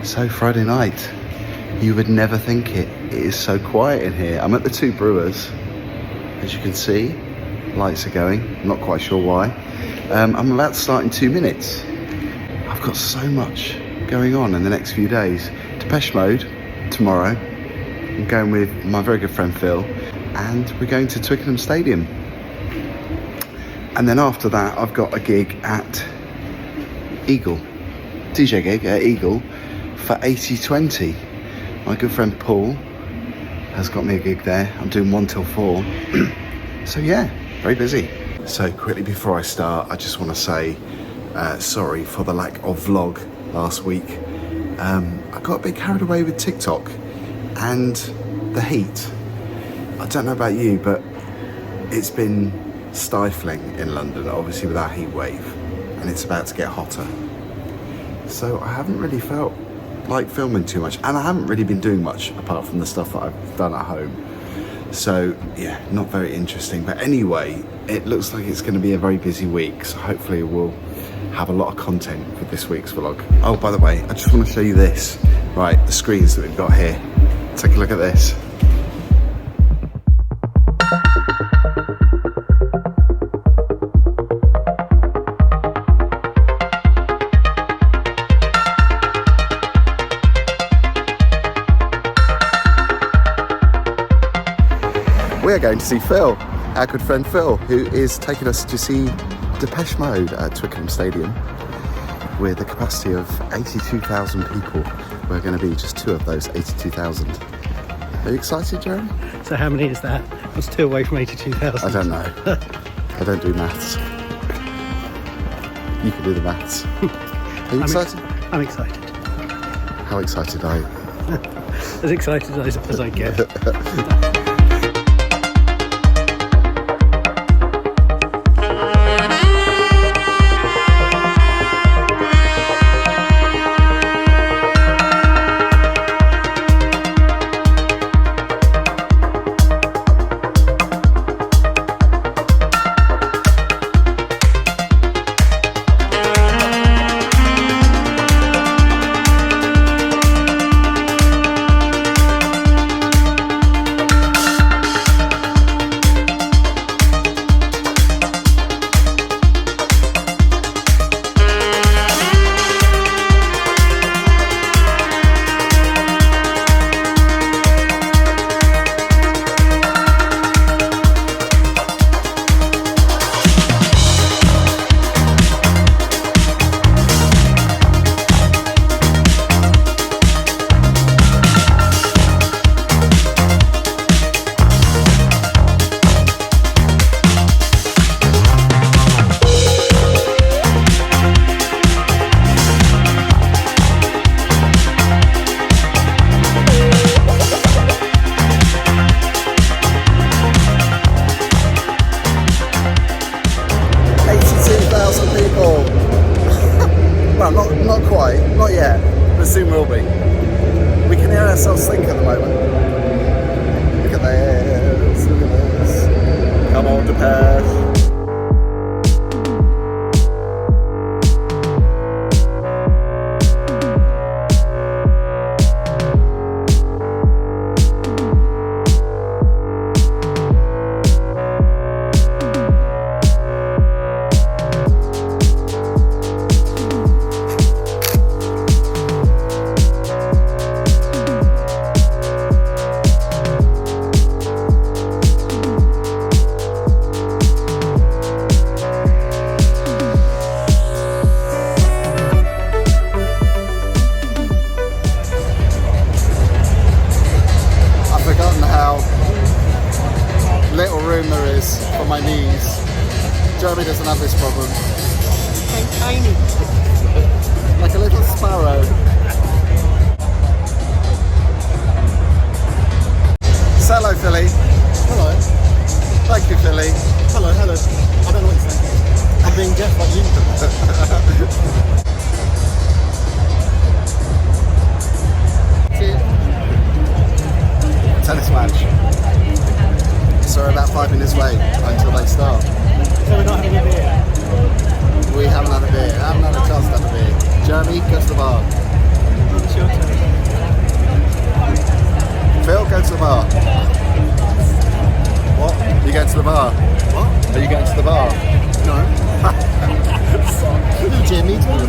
So Friday night, you would never think it. It is so quiet in here. I'm at the Two Brewers, as you can see. Lights are going, I'm not quite sure why. I'm about to start in 2 minutes. I've got so much going on in the next few days. Depeche Mode tomorrow. I'm going with my very good friend Phil, and we're going to Twickenham Stadium. And then after that, I've got a gig at Eagle, DJ gig at Eagle for 80/20. My good friend Paul has got me a gig there. I'm doing 1 till 4. So yeah, very busy. So quickly before I start, I just want to say sorry for the lack of vlog last week. I got a bit carried away with TikTok and the heat. I don't know about you, but it's been stifling in London, obviously with our heat wave, and it's about to get hotter. So I haven't really felt like filming too much, and I haven't really been doing much apart from the stuff that I've done at home. So yeah, not very interesting. But anyway, it looks like it's going to be a very busy week, so hopefully we'll have a lot of content for this week's vlog. Oh, by the way, I just want to show you this. Right, the screens that we've got here. Take a look at this. We are going to see Phil, our good friend Phil, who is taking us to see Depeche Mode at Twickenham Stadium with a capacity of 82,000 people. We're going to be just 2 of those 82,000. Are you excited, Jeremy? So how many is that? What's 2 away from 82,000? I don't know. I don't do maths. You can do the maths. Are you excited? I'm excited. How excited are you? As excited as I get. Well, not quite, not yet, but soon will be. We can hear ourselves think at the moment. Look at this, look at this. Come on, Depeche. Little room there is for my knees. Jeremy doesn't have this problem. So tiny. Like a little sparrow. So hello, Philly. Hello. Thank you, Philly. Hello, hello. I don't know what you're saying. I'm being deaf like you. Tennis match. So we're about 5 minutes late until they start. So we're not having a beer? We haven't had a beer. I haven't had a chance to have a beer. Jeremy, go to the bar. It's your turn. immediately.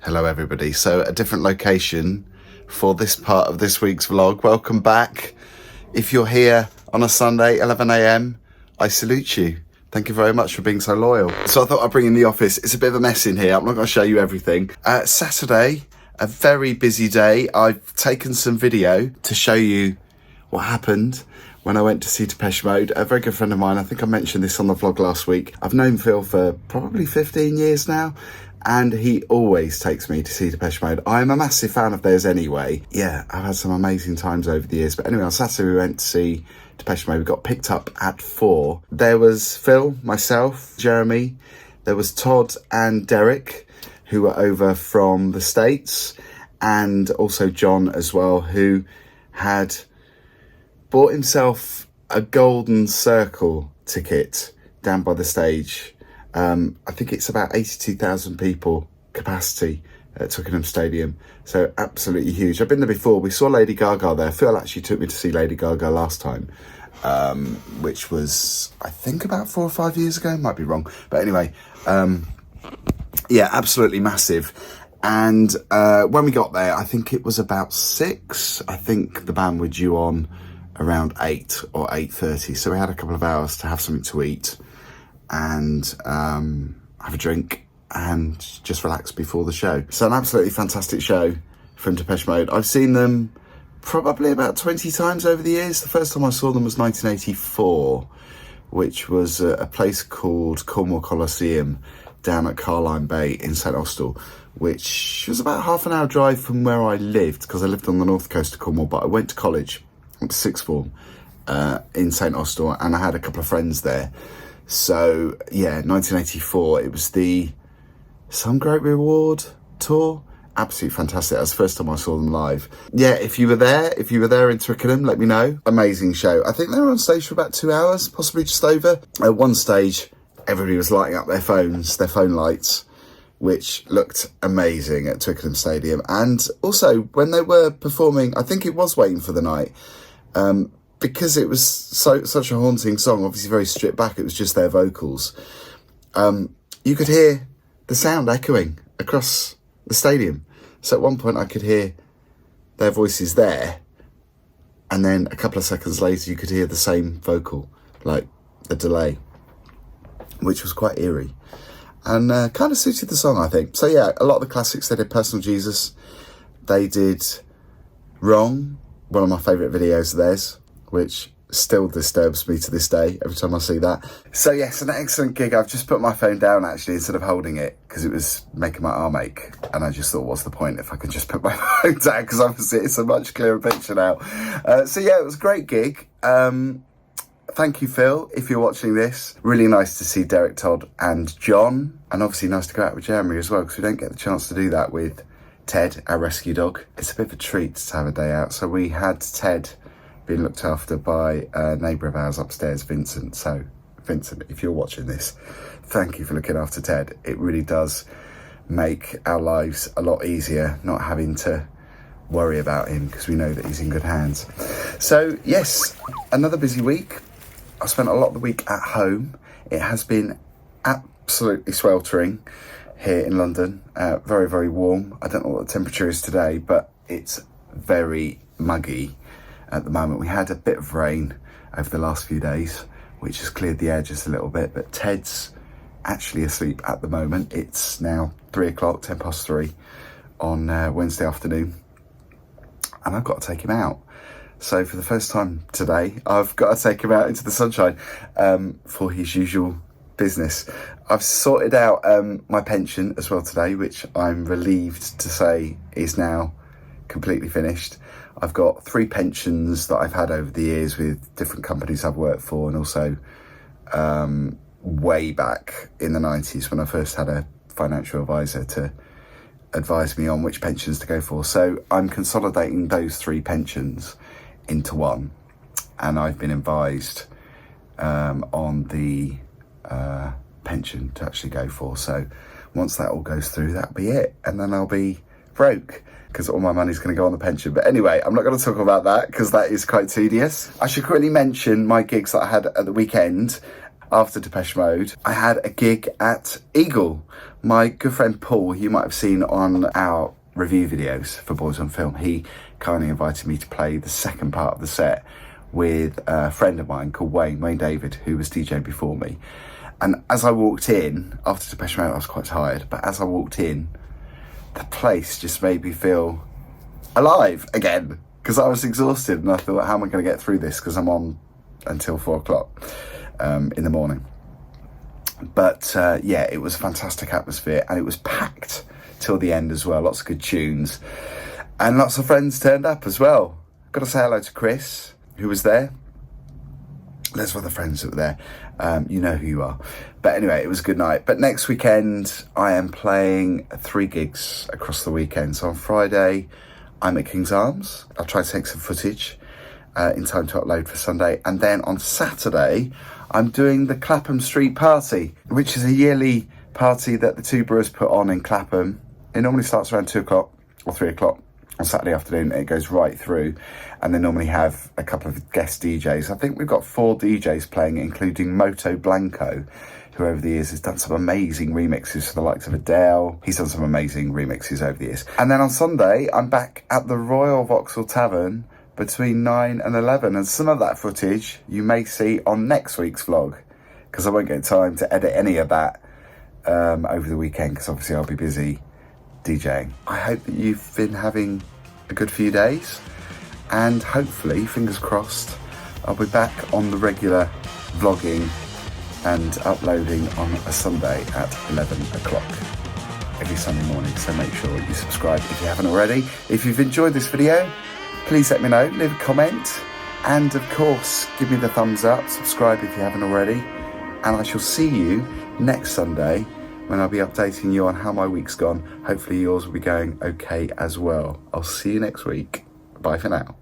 Hello everybody. So a different location for this part of this week's vlog. Welcome back. If you're here on a Sunday, 11 a.m, I salute you. Thank you very much for being so loyal. So I thought I'd bring in the office. It's a bit of a mess in here. I'm not going to show you everything. Saturday, a very busy day. I've taken some video to show you what happened when I went to see Depeche Mode. A very good friend of mine, I think I mentioned this on the vlog last week. I've known Phil for probably 15 years now, and he always takes me to see Depeche Mode. I'm a massive fan of theirs anyway. Yeah, I've had some amazing times over the years. But anyway, on Saturday we went to see Depeche Mode. We got picked up at 4. There was Phil, myself, Jeremy. There was Todd and Derek, who were over from the States, and also John as well, who had bought himself a golden circle ticket down by the stage. I think it's about 82,000 people capacity at Twickenham Stadium. So absolutely huge. I've been there before. We saw Lady Gaga there. Phil actually took me to see Lady Gaga last time, which was, I think, about 4 or 5 years ago. Might be wrong. But anyway, yeah, absolutely massive. And when we got there, I think it was about 6. I think the band were due on around 8 or 8:30. So we had a couple of hours to have something to eat and have a drink and just relax before the show. So an absolutely fantastic show from Depeche Mode. I've seen them probably about 20 times over the years. The first time I saw them was 1984, which was a place called Cornwall Coliseum down at Carline Bay in St Austell, which was about half an hour drive from where I lived, because I lived on the north coast of Cornwall, but I went to college, went to sixth form in St Austell, and I had a couple of friends there. So yeah, 1984, it was the Some Great Reward tour. Absolutely fantastic. That was the first time I saw them live. Yeah, if you were there in Twickenham, let me know. Amazing show. I think they were on stage for about 2 hours, possibly just over. At one stage, everybody was lighting up their phones, their phone lights, which looked amazing at Twickenham Stadium. And also, when they were performing, I think it was Waiting for the Night, because it was such a haunting song, obviously very stripped back, it was just their vocals. You could hear the sound echoing across the stadium. So at one point I could hear their voices there, and then a couple of seconds later you could hear the same vocal, like a delay, which was quite eerie and kind of suited the song, I think. So yeah, a lot of the classics. They did Personal Jesus, they did Wrong, one of my favourite videos of theirs, which still disturbs me to this day every time I see that. So yes, an excellent gig. I've just put my phone down actually instead of holding it, because it was making my arm ache, and I just thought, what's the point if I can just put my phone down, because obviously it's a much clearer picture now. So yeah, it was a great gig. Thank you, Phil, if you're watching this. Really nice to see Derek, Todd and John, and obviously nice to go out with Jeremy as well, because we don't get the chance to do that with Ted, our rescue dog. It's a bit of a treat to have a day out. So we had Ted being looked after by a neighbour of ours upstairs, Vincent. So Vincent, if you're watching this, thank you for looking after Ted. It really does make our lives a lot easier not having to worry about him, because we know that he's in good hands. So yes, another busy week. I spent a lot of the week at home. It has been absolutely sweltering here in London. Very, very warm. I don't know what the temperature is today, but it's very muggy at the moment. We had a bit of rain over the last few days, which has cleared the air just a little bit, but Ted's actually asleep at the moment. It's now 3 o'clock, 10 past 3 on Wednesday afternoon, and I've got to take him out. So for the first time today, I've got to take him out into the sunshine for his usual business. I've sorted out my pension as well today, which I'm relieved to say is now completely finished. I've got 3 pensions that I've had over the years with different companies I've worked for, and also way back in the 90s when I first had a financial advisor to advise me on which pensions to go for. So I'm consolidating those 3 pensions into one, and I've been advised on the pension to actually go for. So once that all goes through, that'll be it, and then I'll be broke, because all my money's going to go on the pension. But anyway, I'm not going to talk about that, because that is quite tedious. I should quickly mention my gigs that I had at the weekend after Depeche Mode. I had a gig at Eagle. My good friend Paul, you might have seen on our review videos for Boys on Film, he kindly invited me to play the second part of the set with a friend of mine called Wayne David, who was DJing before me. And as I walked in, after Depeche Mode, I was quite tired, but as I walked in, the place just made me feel alive again, because I was exhausted, and I thought, how am I going to get through this, because I'm on until 4 o'clock in the morning. But yeah, it was a fantastic atmosphere, and it was packed till the end as well. Lots of good tunes, and lots of friends turned up as well. Got to say hello to Chris, who was there. There's other friends that were there. You know who you are. But anyway, it was a good night. But next weekend, I am playing 3 gigs across the weekend. So on Friday, I'm at King's Arms. I'll try to take some footage in time to upload for Sunday. And then on Saturday, I'm doing the Clapham Street Party, which is a yearly party that the Two Brewers put on in Clapham. It normally starts around 2 o'clock or 3 o'clock on Saturday afternoon. It goes right through, and they normally have a couple of guest DJs. I think we've got 4 DJs playing, including Moto Blanco, who over the years has done some amazing remixes for the likes of Adele. He's done some amazing remixes over the years. And then on Sunday, I'm back at the Royal Vauxhall Tavern between 9 and 11. And some of that footage you may see on next week's vlog, because I won't get time to edit any of that over the weekend, because obviously I'll be busy DJing. I hope that you've been having a good few days, and hopefully, fingers crossed, I'll be back on the regular vlogging and uploading on a Sunday at 11 o'clock every Sunday morning. So make sure you subscribe if you haven't already. If you've enjoyed this video, please let me know, leave a comment, and of course give me the thumbs up, subscribe if you haven't already, and I shall see you next Sunday when I'll be updating you on how my week's gone. Hopefully yours will be going okay as well. I'll see you next week. Bye for now.